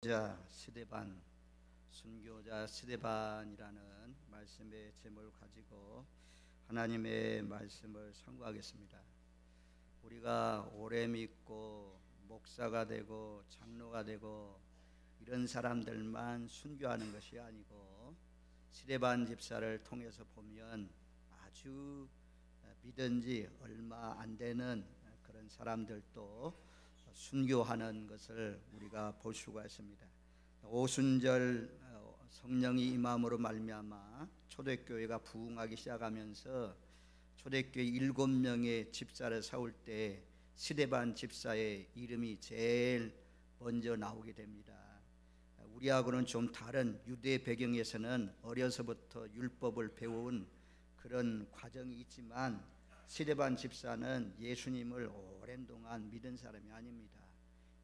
스데반, 순교자 스데반이라는 말씀의 제목을 가지고 하나님의 말씀을 상고하겠습니다. 우리가 오래 믿고 목사가 되고 장로가 되고 이런 사람들만 순교하는 것이 아니고 스데반 집사를 통해서 보면 아주 믿은 지 얼마 안 되는 그런 사람들도 순교하는 것을 우리가 볼 수가 있습니다. 오순절 성령이 임함으로 말미암아 초대교회가 부흥하기 시작하면서 초대교회 7명의 집사를 세울 때 스데반 집사의 이름이 제일 먼저 나오게 됩니다. 우리하고는 좀 다른 유대 배경에서는 어려서부터 율법을 배운 그런 과정이 있지만 스데반 집사는 예수님을 오랜 동안 믿은 사람이 아닙니다.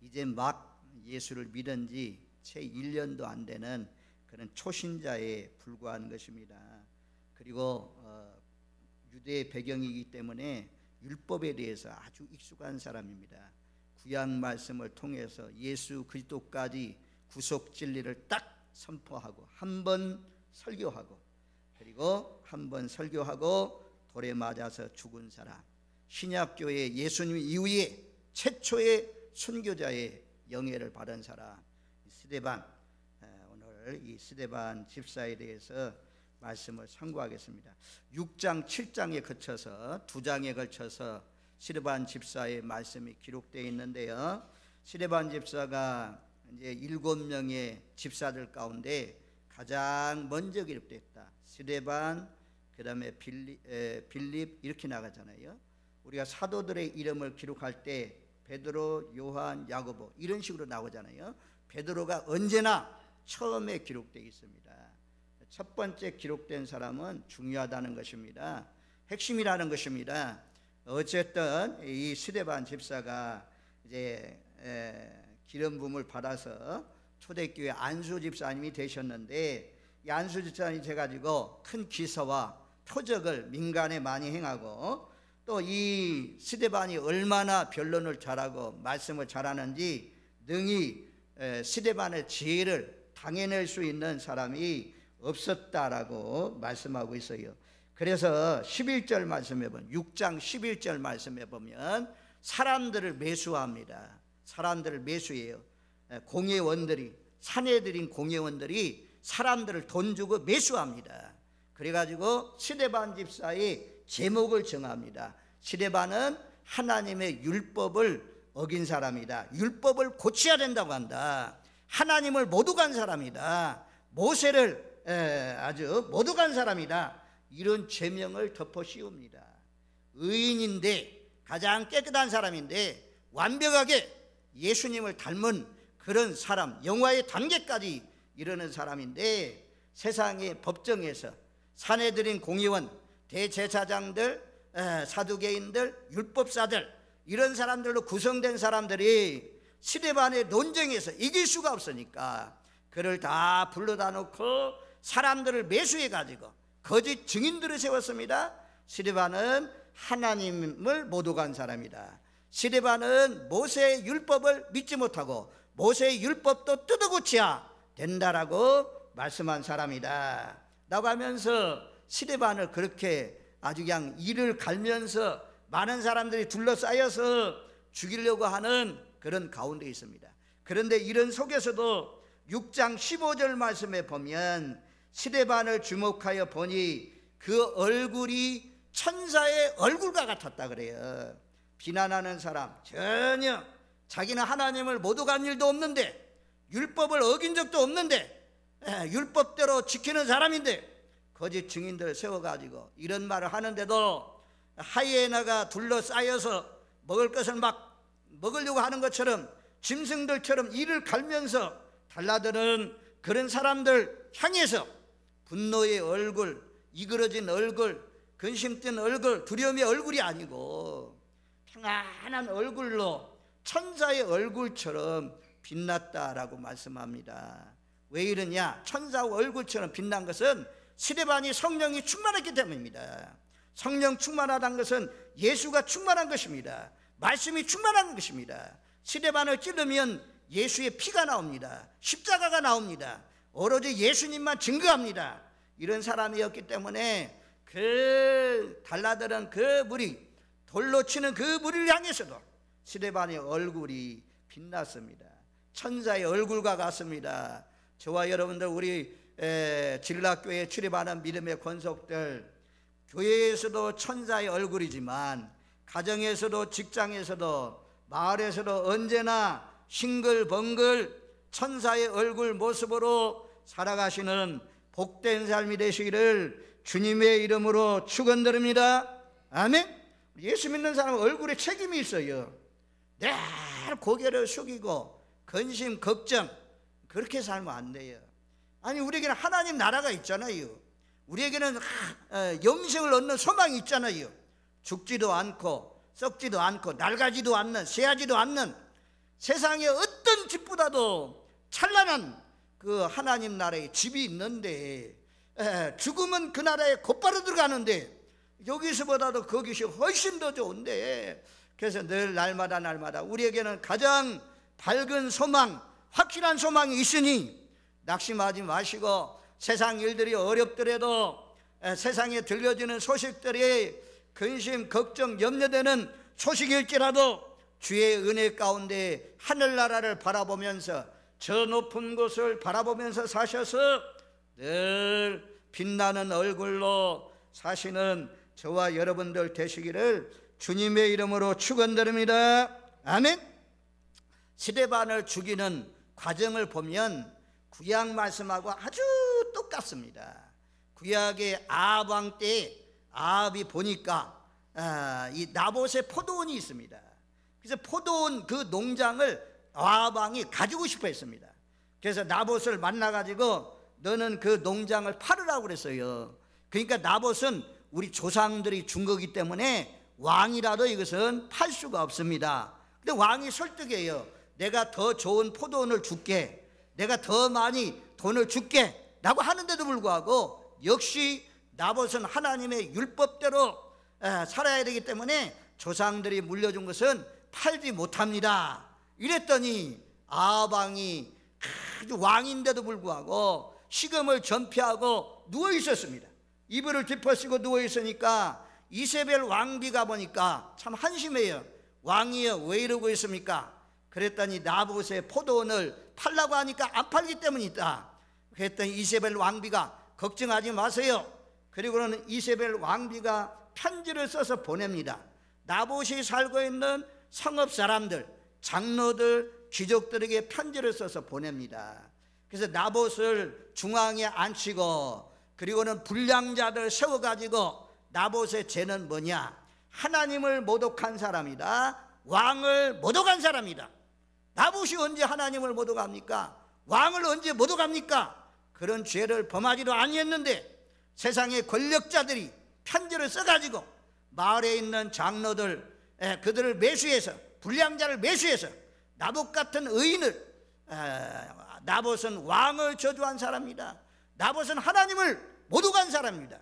이제 막 예수를 믿은 지 채 1년도 안 되는 그런 초신자에 불과한 것입니다. 그리고 유대 배경이기 때문에 율법에 대해서 아주 익숙한 사람입니다. 구약 말씀을 통해서 예수 그리스도까지 구속 진리를 딱 선포하고 한 번 설교하고 그리고 한 번 설교하고 돌에 맞아서 죽은 사람, 신약교회 예수님 이후에 최초의 순교자의 영예를 받은 사람 스데반, 오늘 이 스데반 집사에 대해서 말씀을 상고하겠습니다. 6장 7장에 거쳐서 2장에 걸쳐서 스데반 집사의 말씀이 기록되어 있는데요, 스데반 집사가 이제 7명의 집사들 가운데 가장 먼저 기록됐다. 스데반, 그 다음에 빌립 이렇게 나가잖아요. 우리가 사도들의 이름을 기록할 때 베드로, 요한, 야고보 이런 식으로 나오잖아요. 베드로가 언제나 처음에 기록되어 있습니다. 첫 번째 기록된 사람은 중요하다는 것입니다. 핵심이라는 것입니다. 어쨌든 이 스데반 집사가 이제 기름 부음을 받아서 초대교회 안수 집사님이 되셨는데, 이 안수 집사님이 돼가지고 큰 기사와 표적을 민간에 많이 행하고, 또 이 스데반이 얼마나 변론을 잘하고 말씀을 잘하는지 능히 스데반의 지혜를 당해낼 수 있는 사람이 없었다라고 말씀하고 있어요. 그래서 11절 말씀해 보면, 6장 11절 말씀해 보면 사람들을 매수합니다. 사람들을 매수해요. 공회원들이, 사내들인 공회원들이 사람들을 돈 주고 매수합니다. 그래가지고 스데반 집사의 제목을 정합니다. 스데반은 하나님의 율법을 어긴 사람이다. 율법을 고쳐야 된다고 한다. 하나님을 못 어간 사람이다. 모세를 아주 못 어간 사람이다. 이런 죄명을 덮어 씌웁니다. 의인인데, 가장 깨끗한 사람인데 완벽하게 예수님을 닮은 그런 사람, 영화의 단계까지 이르는 사람인데, 세상의 법정에서 사내들인 공의원, 대제사장들, 사두개인들, 율법사들 이런 사람들로 구성된 사람들이 스데반의 논쟁에서 이길 수가 없으니까 그를 다 불러다 놓고 사람들을 매수해 가지고 거짓 증인들을 세웠습니다. 스데반은 하나님을 못 어간 사람이다. 스데반은 모세의 율법을 믿지 못하고 모세의 율법도 뜯어고쳐야 된다라고 말씀한 사람이다 라고 하면서 스데반을 그렇게 아주 그냥 이를 갈면서 많은 사람들이 둘러싸여서 죽이려고 하는 그런 가운데 있습니다. 그런데 이런 속에서도 6장 15절 말씀에 보면 스데반을 주목하여 보니 그 얼굴이 천사의 얼굴과 같았다 그래요. 비난하는 사람, 전혀 자기는 하나님을 못 어간 일도 없는데, 율법을 어긴 적도 없는데, 율법대로 지키는 사람인데 거짓 증인들을 세워가지고 이런 말을 하는데도 하이에나가 둘러싸여서 먹을 것을 막 먹으려고 하는 것처럼 짐승들처럼 이를 갈면서 달라드는 그런 사람들 향해서 분노의 얼굴, 이그러진 얼굴, 근심 뜬 얼굴, 두려움의 얼굴이 아니고 평안한 얼굴로 천사의 얼굴처럼 빛났다라고 말씀합니다. 왜 이러냐? 천사 얼굴처럼 빛난 것은 스데반이 성령이 충만했기 때문입니다. 성령 충만하다는 것은 예수가 충만한 것입니다. 말씀이 충만한 것입니다. 스데반을 찌르면 예수의 피가 나옵니다. 십자가가 나옵니다. 오로지 예수님만 증거합니다. 이런 사람이었기 때문에 그 달라드는 그 무리, 돌로 치는 그 무리를 향해서도 스데반의 얼굴이 빛났습니다. 천사의 얼굴과 같습니다. 저와 여러분들, 우리 진락교회에 출입하는 믿음의 권속들, 교회에서도 천사의 얼굴이지만 가정에서도 직장에서도 마을에서도 언제나 싱글벙글 천사의 얼굴 모습으로 살아가시는 복된 삶이 되시기를 주님의 이름으로 축원드립니다. 아멘. 예수 믿는 사람은 얼굴에 책임이 있어요. 늘 고개를 숙이고 근심 걱정 그렇게 살면 안 돼요. 아니, 우리에게는 하나님 나라가 있잖아요. 우리에게는 영생을 얻는 소망이 있잖아요. 죽지도 않고 썩지도 않고 낡아지도 않는, 쇠하지도 않는 세상의 어떤 집보다도 찬란한 그 하나님 나라의 집이 있는데, 죽으면 그 나라에 곧바로 들어가는데 여기서보다도 거기서 훨씬 더 좋은데, 그래서 늘 날마다 우리에게는 가장 밝은 소망, 확실한 소망이 있으니 낙심하지 마시고, 세상 일들이 어렵더라도 세상에 들려지는 소식들이 근심, 걱정, 염려되는 소식일지라도 주의 은혜 가운데 하늘나라를 바라보면서, 저 높은 곳을 바라보면서 사셔서 늘 빛나는 얼굴로 사시는 저와 여러분들 되시기를 주님의 이름으로 축원드립니다. 아멘. 스데반을 죽이는 과정을 보면 구약 말씀하고 아주 똑같습니다. 구약의 아합 왕 때 아합이 보니까 이 나봇의 포도원이 있습니다. 그래서 포도원 그 농장을 아합 왕이 가지고 싶어 했습니다. 그래서 나봇을 만나가지고 너는 그 농장을 팔으라고 그랬어요. 그러니까 나봇은 우리 조상들이 준 거기 때문에 왕이라도 이것은 팔 수가 없습니다. 근데 왕이 설득해요. 내가 더 좋은 포도원을 줄게, 내가 더 많이 돈을 줄게 라고 하는데도 불구하고 역시 나봇은 하나님의 율법대로 살아야 되기 때문에 조상들이 물려준 것은 팔지 못합니다. 이랬더니 아합 왕이 아주 왕인데도 불구하고 식음을 전폐하고 누워 있었습니다. 이불을 덮어쓰고 누워 있으니까 이세벨 왕비가 보니까 참 한심해요. 왕이여, 왜 이러고 있습니까? 그랬더니 나봇의 포도원을 팔라고 하니까 안 팔기 때문이다. 그랬더니 이세벨 왕비가 걱정하지 마세요. 그리고는 이세벨 왕비가 편지를 써서 보냅니다. 나봇이 살고 있는 성읍 사람들, 장로들, 귀족들에게 편지를 써서 보냅니다. 그래서 나봇을 중앙에 앉히고, 그리고는 불량자들 세워가지고, 나봇의 죄는 뭐냐? 하나님을 모독한 사람이다. 왕을 모독한 사람이다. 나봇이 언제 하나님을 모독합니까? 왕을 언제 모독합니까? 그런 죄를 범하지도 아니했는데 세상의 권력자들이 편지를 써가지고 마을에 있는 장로들, 그들을 매수해서, 불량자를 매수해서 나봇 같은 의인을, 나봇은 왕을 저주한 사람이다, 나봇은 하나님을 모독한 사람입니다.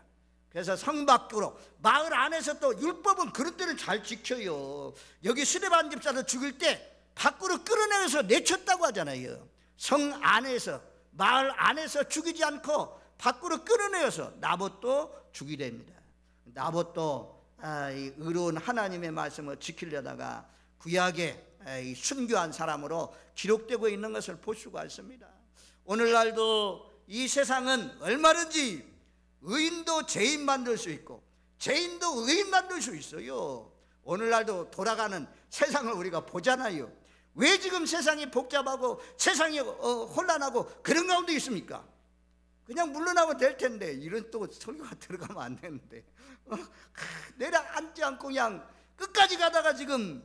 그래서 성 밖으로, 마을 안에서 또 율법은 그런 때를 잘 지켜요. 여기 스데반 집사를 죽일 때 밖으로 끌어내서 내쳤다고 하잖아요. 성 안에서, 마을 안에서 죽이지 않고 밖으로 끌어내서 나봇도 죽이랍니다. 나봇도 이 의로운 하나님의 말씀을 지키려다가 구약에 순교한 사람으로 기록되고 있는 것을 볼 수가 있습니다. 오늘날도 이 세상은 얼마든지 의인도 죄인 만들 수 있고 죄인도 의인 만들 수 있어요. 오늘날도 돌아가는 세상을 우리가 보잖아요. 왜 지금 세상이 복잡하고 세상이 혼란하고 그런 가운데 있습니까? 그냥 물러나면 될 텐데, 이런 또 설교가 들어가면 안 되는데 내려앉지 않고 그냥 끝까지 가다가 지금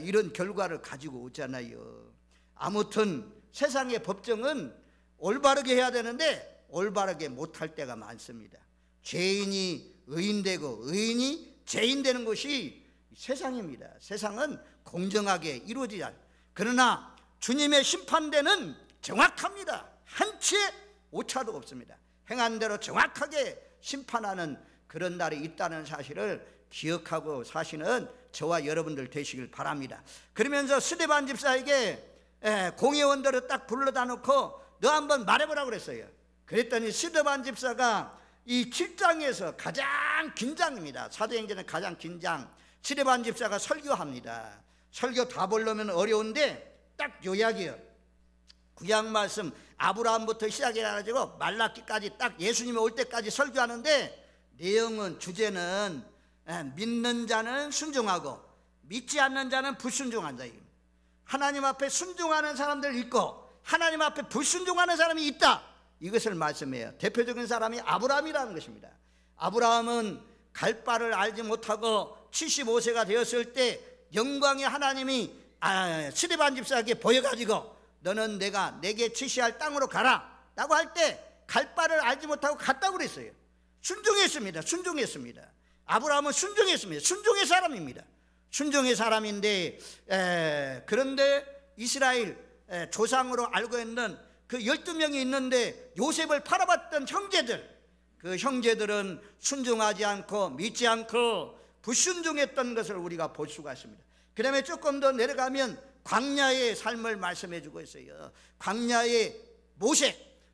이런 결과를 가지고 오잖아요. 아무튼 세상의 법정은 올바르게 해야 되는데 올바르게 못할 때가 많습니다. 죄인이 의인되고 의인이 죄인되는 것이 세상입니다. 세상은 공정하게 이루어지지 않아요. 그러나 주님의 심판대는 정확합니다. 한 치의 오차도 없습니다. 행한 대로 정확하게 심판하는 그런 날이 있다는 사실을 기억하고 사시는 저와 여러분들 되시길 바랍니다. 그러면서 스데반 집사에게 공회원들을 딱 불러다 놓고 너 한번 말해보라고 그랬어요. 그랬더니 스데반 집사가 이 7장에서 가장 긴장입니다. 사도행전의 가장 긴장. 스데반 집사가 설교합니다. 설교 다 보려면 어려운데 딱 요약이에요. 구약 말씀 아브라함부터 시작해가지고 말라기까지 딱 예수님이 올 때까지 설교하는데, 내용은 주제는 믿는 자는 순종하고 믿지 않는 자는 불순종한 자예요. 하나님 앞에 순종하는 사람들 있고 하나님 앞에 불순종하는 사람이 있다, 이것을 말씀해요. 대표적인 사람이 아브라함이라는 것입니다. 아브라함은 갈 바를 알지 못하고 75세가 되었을 때 영광의 하나님이 스데반 집사에게 보여가지고 너는 내게 지시할 땅으로 가라 라고 할 때 갈 바를 알지 못하고 갔다고 그랬어요. 순종했습니다. 순종했습니다. 아브라함은 순종했습니다. 순종의 사람입니다. 순종의 사람인데, 그런데 이스라엘 조상으로 알고 있는 그 12명이 있는데 요셉을 팔아봤던 형제들, 그 형제들은 순종하지 않고 믿지 않고 불순종했던 것을 우리가 볼 수가 있습니다. 그 다음에 조금 더 내려가면 광야의 삶을 말씀해 주고 있어요. 광야의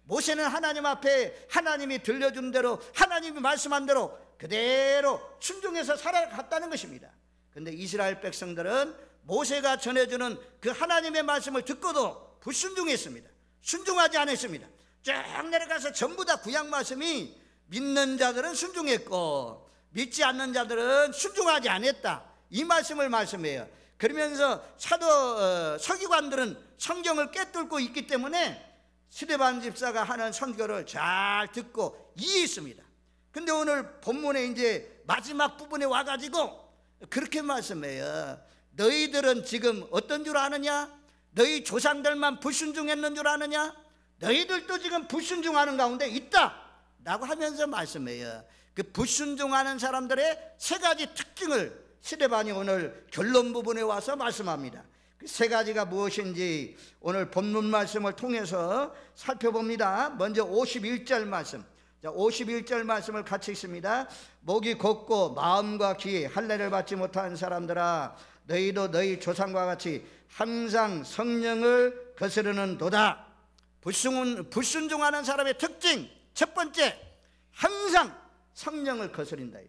모세는 하나님 앞에 하나님이 들려준 대로, 하나님이 말씀한 대로 그대로 순종해서 살아갔다는 것입니다. 그런데 이스라엘 백성들은 모세가 전해주는 그 하나님의 말씀을 듣고도 불순종했습니다. 순종하지 않았습니다. 쭉 내려가서 전부 다 구약 말씀이 믿는 자들은 순종했고 믿지 않는 자들은 순종하지 않았다, 이 말씀을 말씀해요. 그러면서 서기관들은 성경을 꿰뚫고 있기 때문에 스데반 집사가 하는 선교를 잘 듣고 이해했습니다. 근데 오늘 본문에 이제 마지막 부분에 와가지고 그렇게 말씀해요. 너희들은 지금 어떤 줄 아느냐? 너희 조상들만 불순종했는 줄 아느냐? 너희들도 지금 불순종하는 가운데 있다 라고 하면서 말씀해요. 그 불순종하는 사람들의 세 가지 특징을 스데반이 오늘 결론 부분에 와서 말씀합니다. 그 세 가지가 무엇인지 오늘 본문 말씀을 통해서 살펴봅니다. 먼저 51절 말씀. 자, 51절 말씀을 같이 읽습니다. 목이 곱고 마음과 귀에 할례를 받지 못한 사람들아, 너희도 너희 조상과 같이 항상 성령을 거스르는 도다. 불순종하는 사람의 특징 첫 번째, 항상 성령을 거스린다.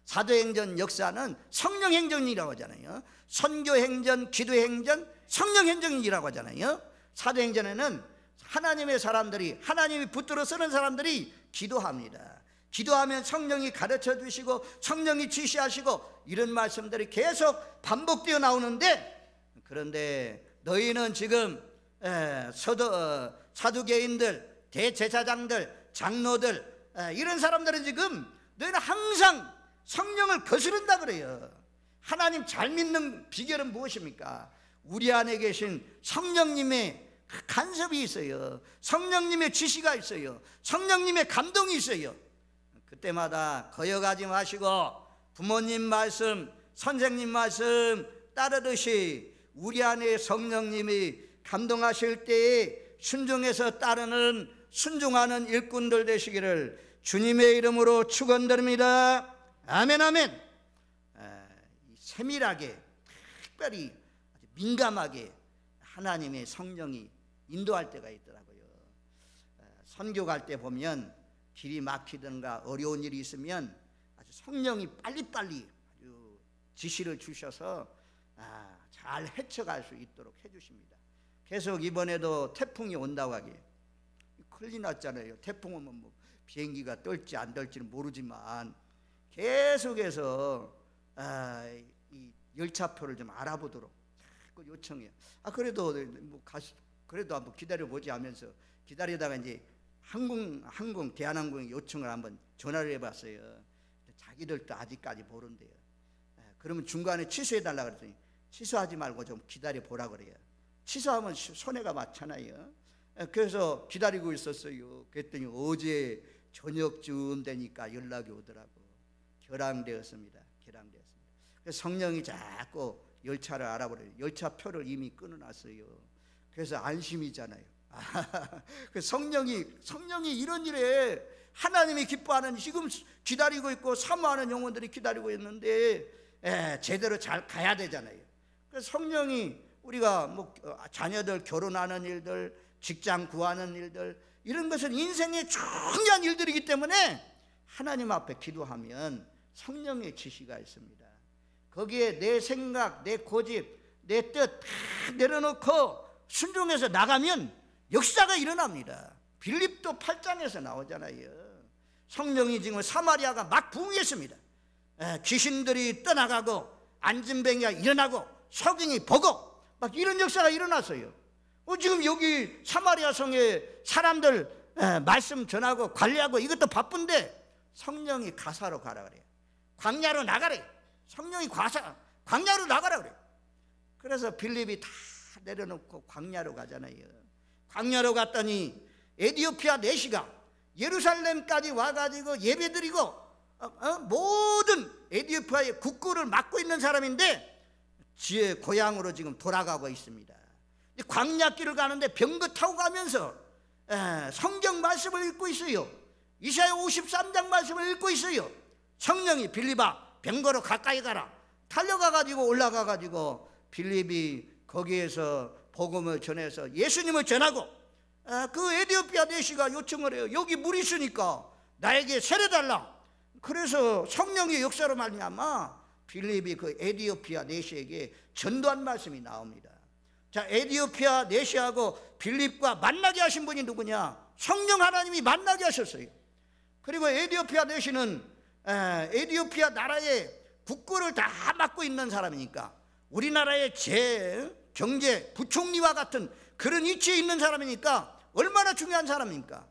사도행전 역사는 성령행전이라고 하잖아요. 선교행전, 기도행전, 성령행전이라고 하잖아요. 사도행전에는 하나님의 사람들이, 하나님이 붙들어 쓰는 사람들이 기도합니다. 기도하면 성령이 가르쳐 주시고 성령이 지시하시고 이런 말씀들이 계속 반복되어 나오는데, 그런데 너희는 지금 사두개인들, 대제사장들, 장로들, 이런 사람들은 지금 너희는 항상 성령을 거스른다 그래요. 하나님 잘 믿는 비결은 무엇입니까? 우리 안에 계신 성령님의 간섭이 있어요. 성령님의 지시가 있어요. 성령님의 감동이 있어요. 그때마다 거역하지 마시고 부모님 말씀, 선생님 말씀 따르듯이 우리 안에 성령님이 감동하실 때에 순종해서 따르는, 순종하는 일꾼들 되시기를 주님의 이름으로 축원드립니다. 아멘, 아멘. 세밀하게, 특별히 아주 민감하게 하나님의 성령이 인도할 때가 있더라고요. 선교 갈 때 보면 길이 막히든가 어려운 일이 있으면 아주 성령이 빨리빨리 아주 지시를 주셔서 잘 헤쳐갈 수 있도록 해주십니다. 계속 이번에도 태풍이 온다고 하기에 큰일 났잖아요. 태풍 오면 뭐 비행기가 뜰지 안 뜰지는 모르지만 계속해서 이 열차표를 좀 알아보도록 자꾸 요청해요. 그래도 그래도 한번 기다려보지 하면서 기다리다가 이제 대한항공에 요청을 한번 전화를 해봤어요. 자기들도 아직까지 모른대요. 그러면 중간에 취소해달라 그랬더니 취소하지 말고 좀 기다려보라 그래요. 취소하면 손해가 많잖아요. 그래서 기다리고 있었어요. 그랬더니 어제 저녁쯤 되니까 연락이 오더라고. 결항되었습니다. 그래서 성령이 자꾸 열차를 알아보래요. 열차표를 이미 끊어놨어요. 그래서 안심이잖아요. 그 성령이 이런 일에 하나님이 기뻐하는, 지금 기다리고 있고 사모하는 영혼들이 기다리고 있는데 제대로 잘 가야 되잖아요. 그래서 성령이 우리가 뭐 자녀들 결혼하는 일들, 직장 구하는 일들, 이런 것은 인생의 중요한 일들이기 때문에 하나님 앞에 기도하면 성령의 지시가 있습니다. 거기에 내 생각, 내 고집, 내 뜻 다 내려놓고 순종해서 나가면 역사가 일어납니다. 빌립도 8장에서 나오잖아요. 성령이 지금 사마리아가 막 부흥했습니다. 귀신들이 떠나가고 안진뱅이가 일어나고 석인이 보고 막 이런 역사가 일어났어요. 지금 여기 사마리아 성에 사람들 말씀 전하고 관리하고 이것도 바쁜데 성령이 가사로 가라 그래요. 광야로 나가래. 성령이 광야로 나가라 그래요. 그래서 빌립이 다 내려놓고 광야로 가잖아요. 광야로 갔더니 에디오피아 내시가 예루살렘까지 와가지고 예배드리고 모든 에디오피아의 국구를 맡고 있는 사람인데 지의 고향으로 지금 돌아가고 있습니다. 광야길을 가는데 병거 타고 가면서 성경 말씀을 읽고 있어요. 이사야 53장 말씀을 읽고 있어요. 성령이 빌립아 병거로 가까이 가라. 달려가가지고 올라가가지고 빌립이 거기에서 복음을 전해서 예수님을 전하고 그 에디오피아 내시가 요청을 해요. 여기 물 있으니까 나에게 세례달라. 그래서 성령의 역사로 말미암아 빌립이 그 에디오피아 내시에게 전도한 말씀이 나옵니다. 자, 에디오피아 내시하고 빌립과 만나게 하신 분이 누구냐? 성령 하나님이 만나게 하셨어요. 그리고 에디오피아 내시는 에디오피아 나라의 국고를 다 맡고 있는 사람이니까 우리나라의 경제 부총리와 같은 그런 위치에 있는 사람이니까 얼마나 중요한 사람입니까?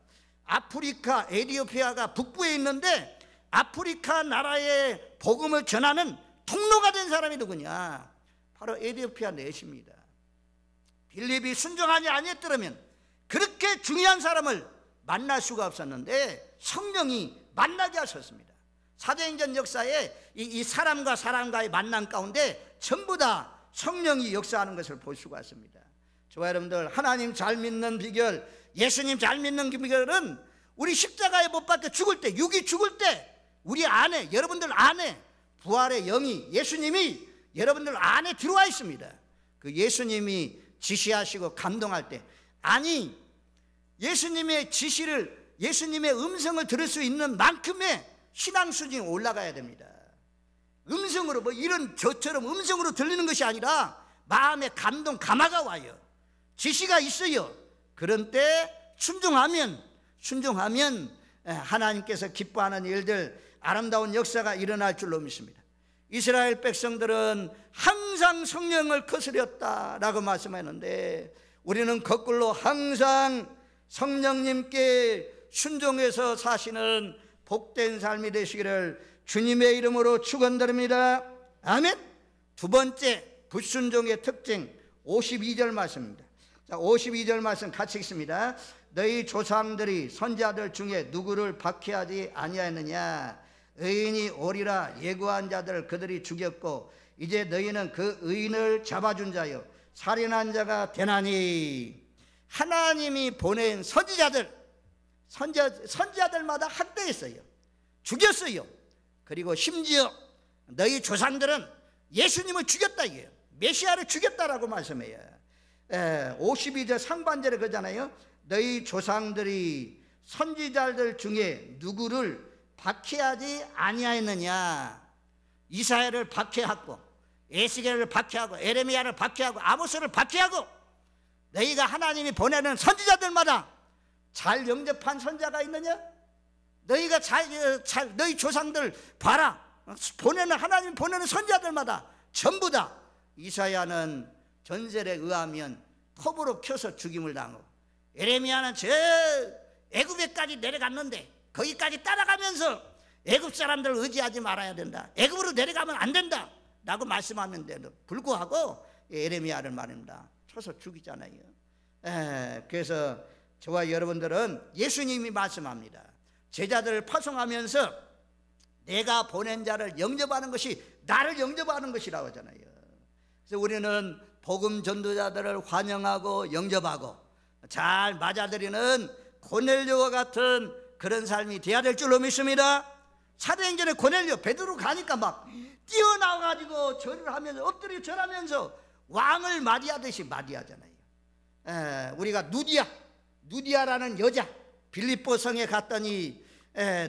아프리카 에디오피아가 북부에 있는데 아프리카 나라의 복음을 전하는 통로가 된 사람이 누구냐? 바로 에디오피아 내시입니다. 빌립이 순종하지 아니했더라면 그렇게 중요한 사람을 만날 수가 없었는데 성령이 만나게 하셨습니다. 사도행전 역사에 이 사람과 사람과의 만남 가운데 전부 다 성령이 역사하는 것을 볼 수가 있습니다. 저와 여러분들, 하나님 잘 믿는 비결, 예수님 잘 믿는 비결은 우리 십자가에 못 박혀 죽을 때, 육이 죽을 때 우리 안에, 여러분들 안에 부활의 영이, 예수님이 여러분들 안에 들어와 있습니다. 그 예수님이 지시하시고 감동할 때, 아니 예수님의 지시를, 예수님의 음성을 들을 수 있는 만큼의 신앙 수준이 올라가야 됩니다. 음성으로 뭐 이런 저처럼 음성으로 들리는 것이 아니라 마음에 감동, 감화가 와요. 지시가 있어요. 그런 때 순종하면 하나님께서 기뻐하는 일들, 아름다운 역사가 일어날 줄로 믿습니다. 이스라엘 백성들은 항상 성령을 거스렸다라고 말씀했는데 우리는 거꾸로 항상 성령님께 순종해서 사시는 복된 삶이 되시기를 주님의 이름으로 축원드립니다. 아멘. 두 번째 불순종의 특징 52절 말씀입니다. 자, 52절 말씀 같이 읽습니다. 너희 조상들이 선지자들 중에 누구를 박해하지 아니하였느냐? 의인이 오리라 예고한 자들 그들이 죽였고 이제 너희는 그 의인을 잡아준 자요 살인한 자가 되나니. 하나님이 보낸 선지자들마다 학대했어요. 죽였어요. 그리고 심지어 너희 조상들은 예수님을 죽였다 이게요. 메시아를 죽였다라고 말씀해요. 52절 상반절에 그러잖아요. 너희 조상들이 선지자들 중에 누구를 박해하지 아니하였느냐? 이사야를 박해하고 에스겔을 박해하고 에레미야를 박해하고 아모스를 박해하고 너희가 하나님이 보내는 선지자들마다 잘 영접한 선지자가 있느냐? 너희가 너희 조상들 봐라. 하나님 보내는 선지자들마다 전부 다 이사야는 전설에 의하면 톱으로 켜서 죽임을 당하고 에레미야는 저 애굽에까지 내려갔는데 거기까지 따라가면서 애굽 사람들 의지하지 말아야 된다. 애굽으로 내려가면 안 된다 라고 말씀하는데도 불구하고 에레미야를 말입니다. 쳐서 죽이잖아요. 그래서 저와 여러분들은 예수님이 말씀합니다. 제자들을 파송하면서 내가 보낸 자를 영접하는 것이 나를 영접하는 것이라고 하잖아요. 그래서 우리는 복음 전도자들을 환영하고 영접하고 잘 맞아들이는 고넬료와 같은 그런 삶이 돼야 될 줄로 믿습니다. 사도행전에 고넬료 베드로 가니까 막 뛰어나와가지고 절을 하면서 엎드려 절하면서 왕을 맞이하듯이 맞이하잖아요. 우리가 누디아라는 여자, 빌립보 성에 갔더니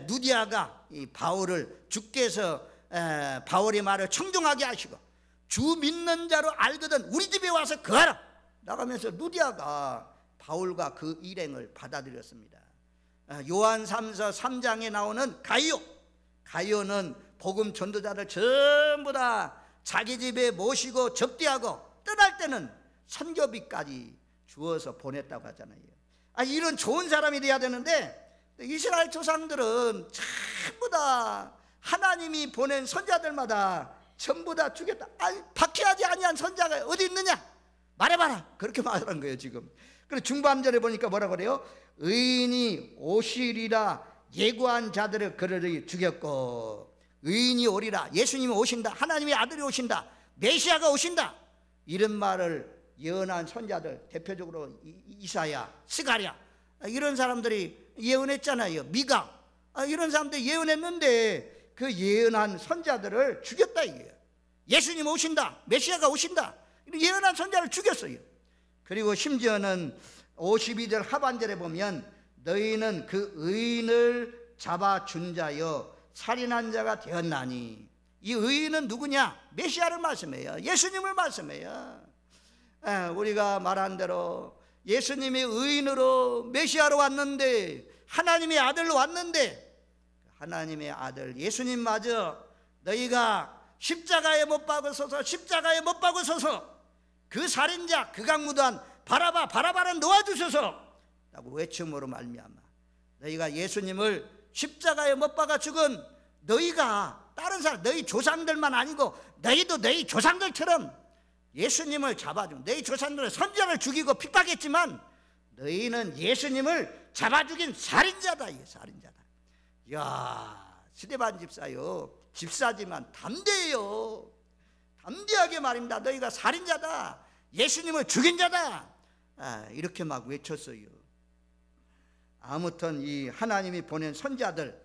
누디아가 이 바울을 주께서 바울의 말을 청종하게 하시고 주 믿는 자로 알거든 우리 집에 와서 거하라 나가면서 누디아가 바울과 그 일행을 받아들였습니다. 요한 3서 3장에 나오는 가이오는 복음 전도자를 전부 다 자기 집에 모시고 접대하고 떠날 때는 선교비까지 주어서 보냈다고 하잖아요. 이런 좋은 사람이 돼야 되는데 이스라엘 조상들은 전부 다 하나님이 보낸 선자들마다 전부 다 죽였다. 박해하지 아니한 선자가 어디 있느냐 말해봐라 그렇게 말하는 거예요 지금. 그리고 중반절에 보니까 뭐라고 그래요? 의인이 오시리라 예고한 자들을 그를 죽였고, 의인이 오리라, 예수님이 오신다, 하나님의 아들이 오신다, 메시아가 오신다, 이런 말을 예언한 선자들, 대표적으로 이사야, 스가랴, 이런 사람들이 예언했잖아요. 미가, 이런 사람들이 예언했는데 그 예언한 선자들을 죽였다 이거예요. 예수님 오신다, 메시아가 오신다, 예언한 선자를 죽였어요. 그리고 심지어는 52절 하반절에 보면 너희는 그 의인을 잡아준 자여 살인한 자가 되었나니, 이 의인은 누구냐? 메시아를 말씀해요. 예수님을 말씀해요. 우리가 말한 대로 예수님이 의인으로 메시아로 왔는데, 하나님의 아들로 왔는데, 하나님의 아들 예수님마저 너희가 십자가에 못 박으소서, 십자가에 못 박으소서, 그 살인자 극악무도한 바라바를 놓아주소서 라고 외침으로 말미암아 너희가 예수님을 십자가에 못 박아 죽은 너희가, 다른 사람, 너희 조상들만 아니고 너희도 너희 조상들처럼 예수님을 잡아준, 너희 조상들은 선자를 죽이고 핍박했지만 너희는 예수님을 잡아 죽인 살인자다. 이게 살인자다. 이야, 스데반 집사요, 집사지만 담대해요. 담대하게 말입니다. 너희가 살인자다, 예수님을 죽인 자다, 이렇게 막 외쳤어요. 아무튼 이 하나님이 보낸 선자들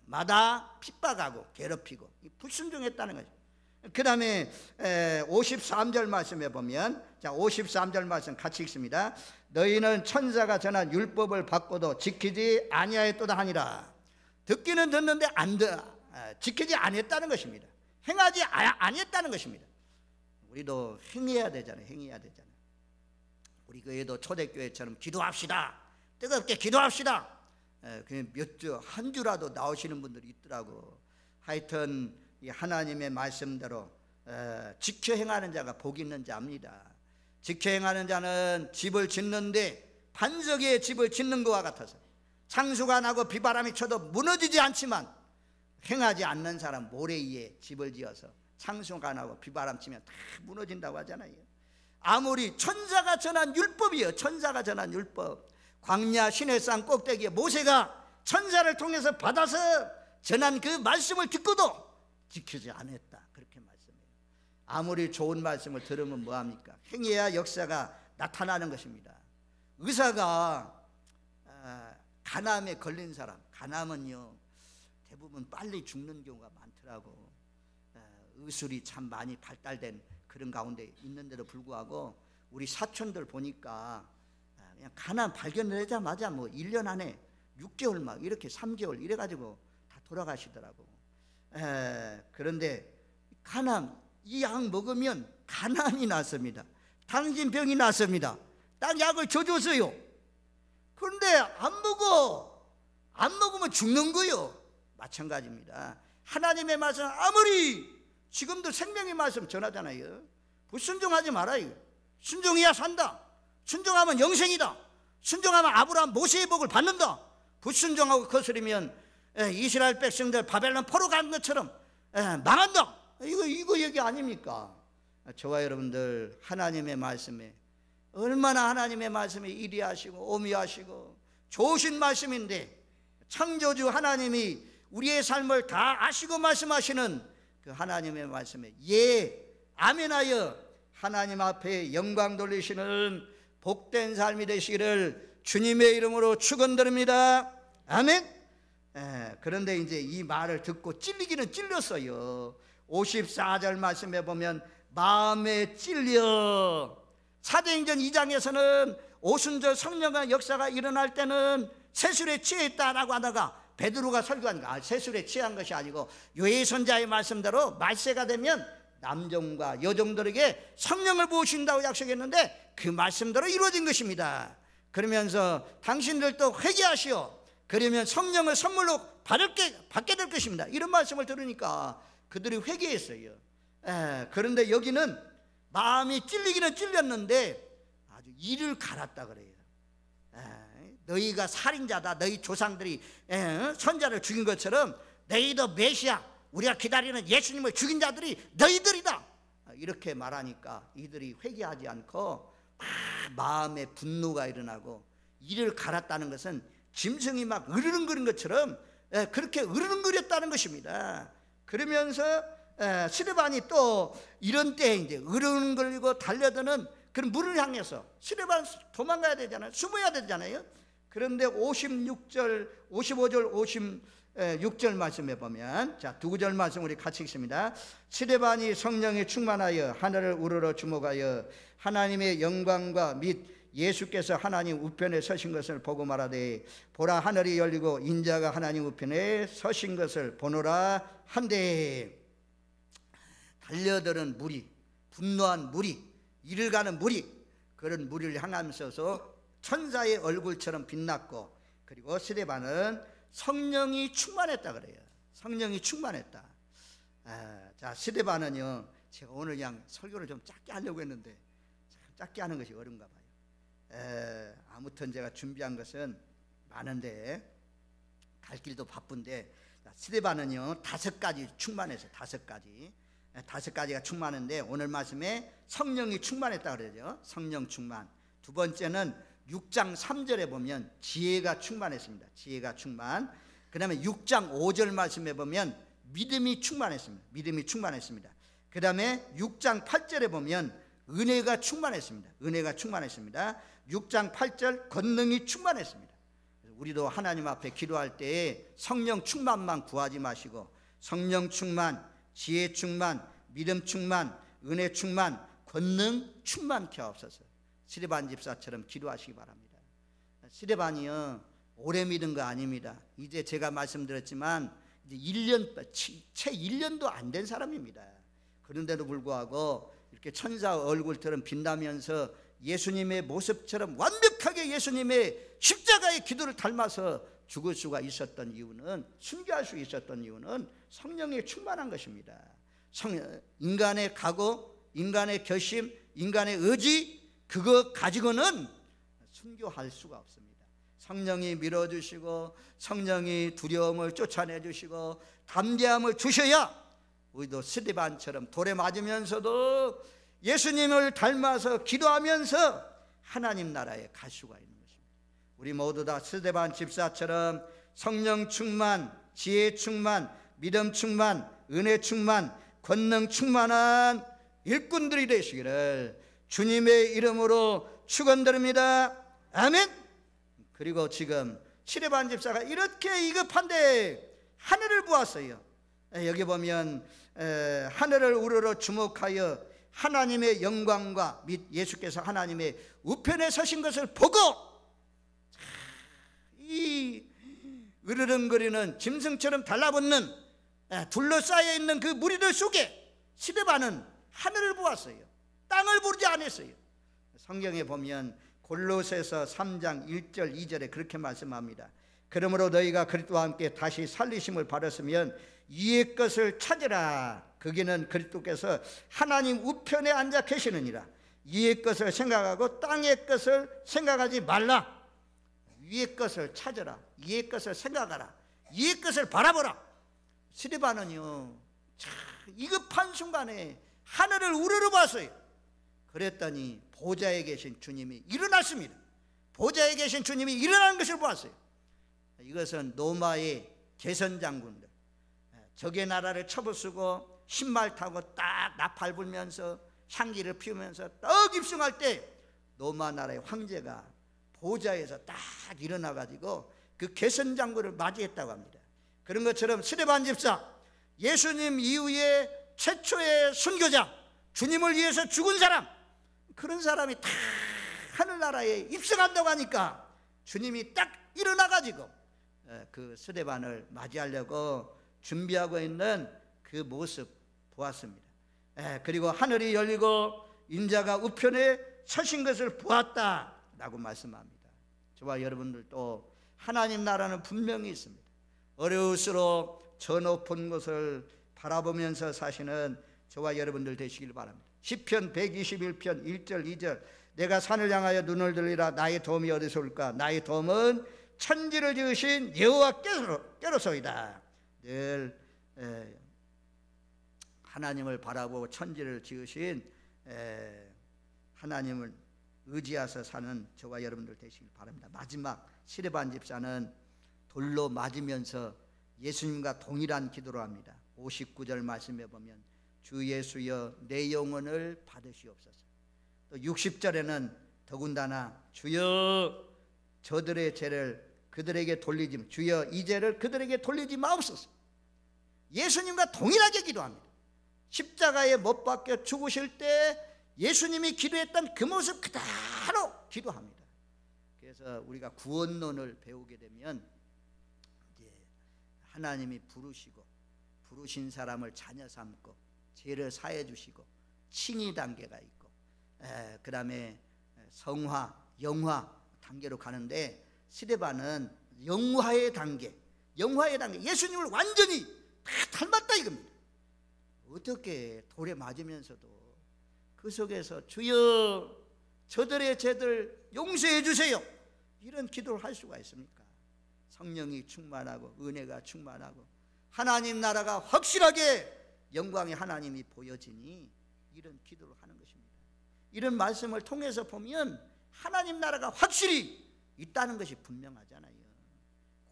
마다 핍박하고 괴롭히고 불순종했다는 거죠. 그 다음에 53절 말씀에 보면, 자 53절 말씀 같이 읽습니다. 너희는 천사가 전한 율법을 받고도 지키지 아니하였도다 하니라. 듣기는 듣는데 지키지 아니했다는 것입니다. 행하지 아니했다는 것입니다. 우리도 행해야 되잖아요. 행해야 되잖아요. 우리 교회도 초대교회처럼 기도합시다, 뜨겁게 기도합시다. 그냥 몇 주, 한 주라도 나오시는 분들이 있더라고. 하여튼 이 하나님의 말씀대로 지켜 행하는 자가 복 있는 자입니다. 지켜 행하는 자는 집을 짓는데 반석 위에 집을 짓는 것과 같아서 창수가 나고 비바람이 쳐도 무너지지 않지만, 행하지 않는 사람 모래 위에 집을 지어서 창수가 나고 비바람 치면 다 무너진다고 하잖아요. 아무리 천사가 전한 율법이에요. 천사가 전한 율법, 광야 시내산 꼭대기에 모세가 천사를 통해서 받아서 전한 그 말씀을 듣고도 지키지 않았다, 그렇게 말씀해요. 아무리 좋은 말씀을 들으면 뭐합니까? 행해야 역사가 나타나는 것입니다. 의사가 간암에 걸린 사람, 간암은요 대부분 빨리 죽는 경우가 많더라고. 의술이 참 많이 발달된 그런 가운데 있는데도 불구하고 우리 사촌들 보니까 그냥 간암 발견되자마자 뭐 1년 안에 6개월 막 이렇게 3개월 이래가지고 다 돌아가시더라고. 그런데 간암 이 약 먹으면 간암이 났습니다. 당신병이 났습니다. 딱 약을 줘줬어요. 그런데 안 먹으면 죽는 거요. 마찬가지입니다. 하나님의 말씀 아무리 지금도 생명의 말씀 전하잖아요. 불순종하지 말아요. 순종해야 산다. 순종하면 영생이다. 순종하면 아브라함 모세의 복을 받는다. 불순종하고 거스르면 이스라엘 백성들 바벨론 포로 간 것처럼 망한다. 이거 얘기 아닙니까? 저와 여러분들 하나님의 말씀에 얼마나 하나님의 말씀에 이리하시고 오미하시고 좋으신 말씀인데, 창조주 하나님이 우리의 삶을 다 아시고 말씀하시는 그 하나님의 말씀에 아멘하여 하나님 앞에 영광 돌리시는 복된 삶이 되시기를 주님의 이름으로 축원드립니다. 아멘. 그런데 이제 이 말을 듣고 찔리기는 찔렸어요. 54절 말씀에 보면 마음에 찔려. 사도행전 2장에서는 오순절 성령의 역사가 일어날 때는 세술에 취해 있다라고 하다가 베드로가 설교하니까 세술에 취한 것이 아니고 요해선자의 말씀대로 말세가 되면 남종과 여종들에게 성령을 부으신다고 약속했는데 그 말씀대로 이루어진 것입니다. 그러면서 당신들도 회개하시오. 그러면 성령을 선물로 받게 될 것입니다. 이런 말씀을 들으니까 그들이 회개했어요. 그런데 여기는 마음이 찔리기는 찔렸는데 아주 이를 갈았다 그래요. 너희가 살인자다. 너희 조상들이 선자를 죽인 것처럼 너희도 메시아, 우리가 기다리는 예수님을 죽인 자들이 너희들이다. 이렇게 말하니까 이들이 회개하지 않고 마음에 분노가 일어나고 이를 갈았다는 것은 짐승이 막 으르렁거린 것처럼 그렇게 으르렁거렸다는 것입니다. 그러면서 스데반이 또 이런 때에 이제 으르렁거리고 달려드는 그런 물을 향해서 스데반 도망가야 되잖아요. 숨어야 되잖아요. 그런데 55절 56절 말씀에 보면, 자, 두 구절 말씀 우리 같이 읽습니다. 스데반이 성령에 충만하여 하늘을 우러러 주목하여 하나님의 영광과 및 예수께서 하나님 우편에 서신 것을 보고 말하되, 보라 하늘이 열리고 인자가 하나님 우편에 서신 것을 보노라 한데, 달려드는 무리, 분노한 무리, 이를 가는 무리, 그런 무리를 향하면서 천사의 얼굴처럼 빛났고, 그리고 스데반은 성령이 충만했다 그래요. 성령이 충만했다. 자, 스데반은요, 제가 오늘 그냥 설교를 좀 짧게 하려고 했는데 짧게 하는 것이 어려운가 봐요. 아무튼 제가 준비한 것은 많은데 갈 길도 바쁜데, 스데반은요 5가지 충만해서 5가지가 충만한데, 오늘 말씀에 성령이 충만했다 그러죠. 성령 충만. 두 번째는 6장 3절에 보면 지혜가 충만했습니다. 지혜가 충만. 그 다음에 6장 5절 말씀에 보면 믿음이 충만했습니다. 믿음이 충만했습니다. 그 다음에 6장 8절에 보면 은혜가 충만했습니다. 은혜가 충만했습니다. 6장 8절 권능이 충만했습니다. 우리도 하나님 앞에 기도할 때에 성령 충만만 구하지 마시고 성령 충만, 지혜 충만, 믿음 충만, 은혜 충만, 권능 충만케 하옵소서. 스데반 집사처럼 기도하시기 바랍니다. 스데반이요 오래 믿은 거 아닙니다. 이제 제가 말씀드렸지만 이제 채 1년도 안 된 사람입니다. 그런데도 불구하고 이렇게 천사 얼굴처럼 빛나면서 예수님의 모습처럼 완벽하게 예수님의 십자가의 기도를 닮아서 죽을 수가 있었던 이유는, 순교할 수 있었던 이유는 성령에 충만한 것입니다. 인간의 각오, 인간의 결심, 인간의 의지, 그거 가지고는 순교할 수가 없습니다. 성령이 밀어주시고 성령이 두려움을 쫓아내주시고 담대함을 주셔야 우리도 스데반처럼 돌에 맞으면서도 예수님을 닮아서 기도하면서 하나님 나라에 갈 수가 있는 것입니다. 우리 모두 다 스데반 집사처럼 성령 충만, 지혜 충만, 믿음 충만, 은혜 충만, 권능 충만한 일꾼들이 되시기를 주님의 이름으로 축원드립니다. 아멘. 그리고 지금 스데반 집사가 이렇게 위급한데 하늘을 보았어요. 여기 보면 하늘을 우러러 주목하여 하나님의 영광과 및 예수께서 하나님의 우편에 서신 것을 보고, 이 으르렁거리는 짐승처럼 달라붙는 둘러싸여 있는 그 무리들 속에 스데반은 하늘을 보았어요. 땅을 보지 않았어요. 성경에 보면 골로새서 3장 1절 2절에 그렇게 말씀합니다. 그러므로 너희가 그리스도와 함께 다시 살리심을 받았으면 위의 것을 찾으라. 거기는 그리스도께서 하나님 우편에 앉아 계시느니라. 위의 것을 생각하고 땅의 것을 생각하지 말라. 위의 것을 찾으라. 위의 것을 생각하라. 위의 것을 바라보라. 스데반은요 위급한 순간에 하늘을 우러러 봤어요. 그랬더니 보좌에 계신 주님이 일어났습니다. 보좌에 계신 주님이 일어나는 것을 보았어요. 이것은 로마의 개선 장군들, 적의 나라를 쳐부수고 신말 타고 딱 나팔 불면서 향기를 피우면서 떡 입성할 때 로마 나라의 황제가 보좌에서 딱 일어나 가지고 그 개선 장군을 맞이했다고 합니다. 그런 것처럼 스데반 집사, 예수님 이후에 최초의 순교자, 주님을 위해서 죽은 사람, 그런 사람이 다 하늘나라에 입성한다고 하니까 주님이 딱 일어나가지고 그 스데반을 맞이하려고 준비하고 있는 그 모습 보았습니다. 그리고 하늘이 열리고 인자가 우편에 서신 것을 보았다라고 말씀합니다. 저와 여러분들도 하나님 나라는 분명히 있습니다. 어려울수록 저 높은 곳을 바라보면서 사시는 저와 여러분들 되시길 바랍니다. 시편 121편 1절 2절 내가 산을 향하여 눈을 들리라. 나의 도움이 어디서 올까? 나의 도움은 천지를 지으신 여호와께로소이다. 늘 하나님을 바라보고 천지를 지으신 하나님을 의지하서 사는 저와 여러분들 되시길 바랍니다. 마지막 스데반 집사는 돌로 맞으면서 예수님과 동일한 기도를 합니다. 59절 말씀에 보면 주 예수여 내 영혼을 받으시옵소서. 또 60절에는 더군다나 주여 저들의 죄를 그들에게 돌리지 주여 이 죄를 그들에게 돌리지 마옵소서. 예수님과 동일하게 기도합니다. 십자가에 못 박혀 죽으실 때 예수님이 기도했던 그 모습 그대로 기도합니다. 그래서 우리가 구원론을 배우게 되면 이제 하나님이 부르신 사람을 자녀 삼고 죄를 사해 주시고 칭의 단계가 있고 그 다음에 성화, 영화 단계로 가는데 스데반은 영화의 단계 예수님을 완전히 다 닮았다 이겁니다. 어떻게 돌에 맞으면서도 그 속에서 주여 저들의 죄들 용서해 주세요 이런 기도를 할 수가 있습니까? 성령이 충만하고 은혜가 충만하고 하나님 나라가 확실하게 영광의 하나님이 보여지니 이런 기도를 하는 것입니다. 이런 말씀을 통해서 보면 하나님 나라가 확실히 있다는 것이 분명하잖아요.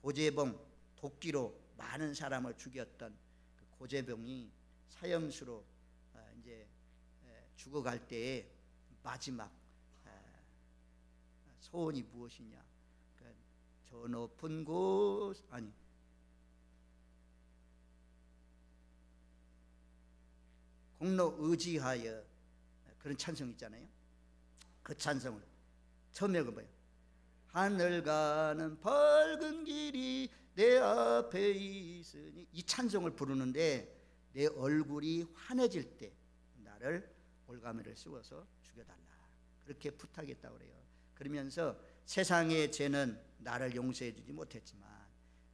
고재봉 도끼로 많은 사람을 죽였던 그 고재봉이 사형수로 이제 죽어갈 때의 마지막 소원이 무엇이냐? 저 높은 곳 공로 의지하여 그런 찬송 있잖아요. 그 찬송을 처음에 그 뭐예요? 하늘 가는 밝은 길이 내 앞에 있으니 이 찬송을 부르는데 내 얼굴이 환해질 때 나를 올가미를 씌워서 죽여달라 그렇게 부탁했다고 그래요. 그러면서 세상의 죄는 나를 용서해 주지 못했지만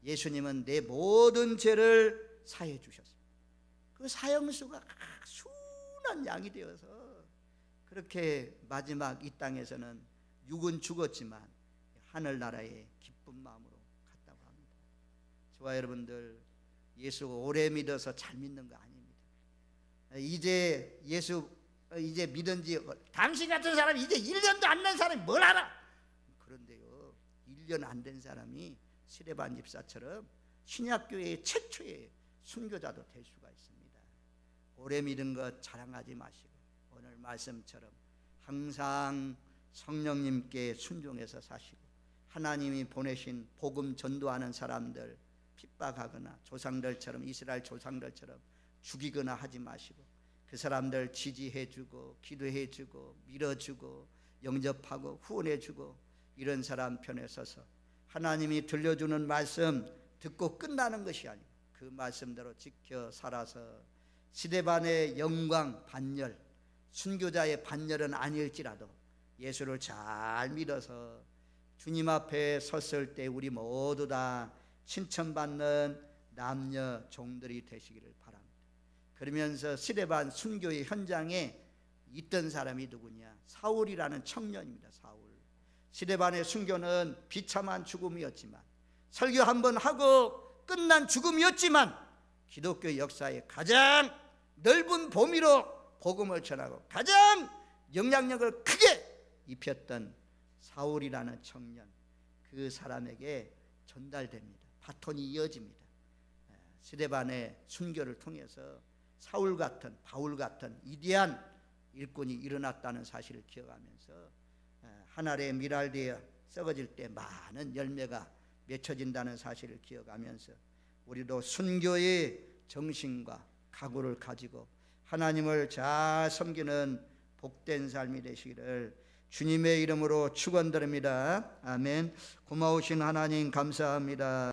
예수님은 내 모든 죄를 사해 주셨습니다. 그 사형수가 순한 양이 되어서 그렇게 마지막 이 땅에서는 육은 죽었지만 하늘나라에 기쁜 마음으로 갔다고 합니다. 저와 여러분들 예수 오래 믿어서 잘 믿는 거 아닙니다. 이제 예수 이제 믿은 지 당신 같은 사람이 이제 1년도 안 된 사람이 뭘 알아? 그런데요 1년 안 된 사람이 스데반 집사처럼 신약교회의 최초의 순교자도 될 수가 있습니다. 오래 믿은 것 자랑하지 마시고 오늘 말씀처럼 항상 성령님께 순종해서 사시고 하나님이 보내신 복음 전도하는 사람들 핍박하거나 조상들처럼 이스라엘 조상들처럼 죽이거나 하지 마시고 그 사람들 지지해주고 기도해주고 밀어주고 영접하고 후원해주고 이런 사람 편에 서서 하나님이 들려주는 말씀 듣고 끝나는 것이 아니고 그 말씀대로 지켜 살아서 스데반의 영광 반열 순교자의 반열은 아닐지라도 예수를 잘 믿어서 주님 앞에 섰을 때 우리 모두 다 칭찬받는 남녀 종들이 되시기를 바랍니다. 그러면서 스데반 순교의 현장에 있던 사람이 누구냐? 사울이라는 청년입니다. 사울. 스데반의 순교는 비참한 죽음이었지만 설교 한번 하고 끝난 죽음이었지만 기독교 역사의 가장 넓은 범위로 복음을 전하고 가장 영향력을 크게 입혔던 사울이라는 청년, 그 사람에게 전달됩니다. 바톤이 이어집니다. 스데반의 순교를 통해서 사울 같은 바울 같은 위대한 일꾼이 일어났다는 사실을 기억하면서 하늘에 미랄되어 썩어질 때 많은 열매가 맺혀진다는 사실을 기억하면서 우리도 순교의 정신과 각오를 가지고 하나님을 잘 섬기는 복된 삶이 되시기를 주님의 이름으로 축원드립니다. 아멘. 고마우신 하나님 감사합니다.